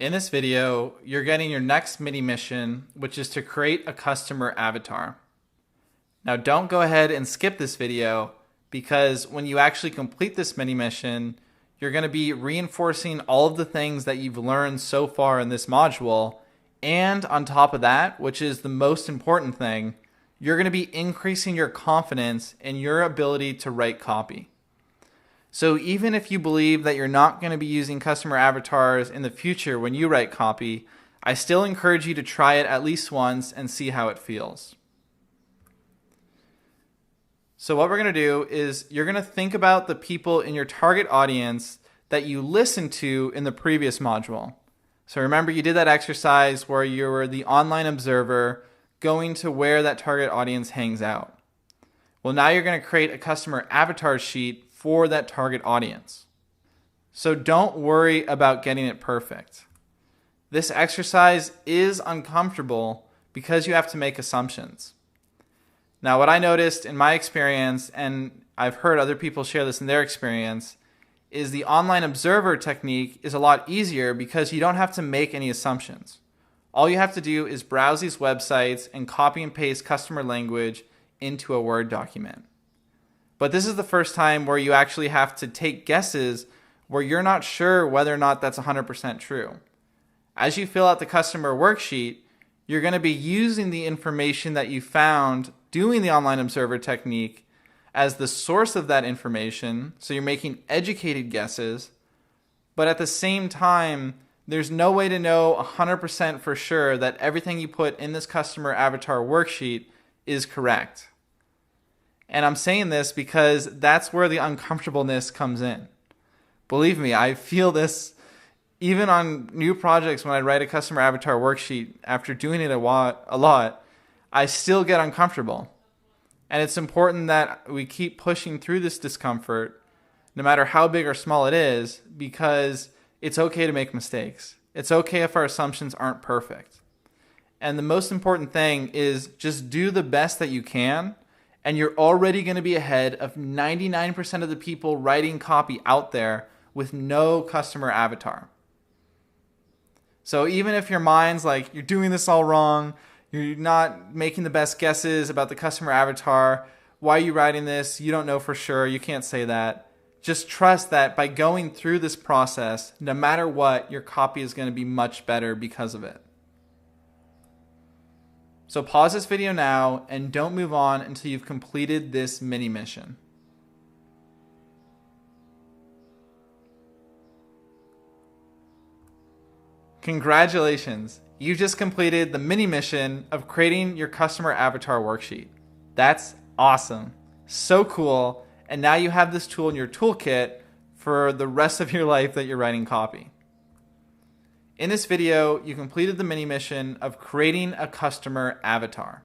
In this video, you're getting your next mini mission, which is to create a customer avatar. Now don't go ahead and skip this video, because when you actually complete this mini mission, you're going to be reinforcing all of the things that you've learned so far in this module. And on top of that, which is the most important thing, you're going to be increasing your confidence in your ability to write copy. So even if you believe that you're not going to be using customer avatars in the future when you write copy, I still encourage you to try it at least once and see how it feels. So what we're going to do is you're going to think about the people in your target audience that you listened to in the previous module. So remember, you did that exercise where you were the online observer going to where that target audience hangs out. Well, now you're going to create a customer avatar sheet for that target audience. So don't worry about getting it perfect. This exercise is uncomfortable because you have to make assumptions. Now, what I noticed in my experience, and I've heard other people share this in their experience, is the online observer technique is a lot easier because you don't have to make any assumptions. All you have to do is browse these websites and copy and paste customer language into a Word document. But this is the first time where you actually have to take guesses where you're not sure whether or not that's 100% true. As you fill out the customer worksheet, you're going to be using the information that you found doing the online observer technique as the source of that information, so you're making educated guesses, but at the same time, there's no way to know 100% for sure that everything you put in this customer avatar worksheet is correct. And I'm saying this because that's where the uncomfortableness comes in. Believe me, I feel this even on new projects when I write a customer avatar worksheet. After doing it a lot, I still get uncomfortable. And it's important that we keep pushing through this discomfort, no matter how big or small it is, because it's okay to make mistakes. It's okay if our assumptions aren't perfect. And the most important thing is just do the best that you can, and you're already going to be ahead of 99% of the people writing copy out there with no customer avatar. So even if your mind's like, you're doing this all wrong, you're not making the best guesses about the customer avatar, why are you writing this? You don't know for sure, you can't say that. Just trust that by going through this process, no matter what, your copy is going to be much better because of it. So pause this video now and don't move on until you've completed this mini mission. Congratulations! You just completed the mini mission of creating your customer avatar worksheet. That's awesome. So cool. And now you have this tool in your toolkit for the rest of your life that you're writing copy. In this video, you completed the mini mission of creating a customer avatar.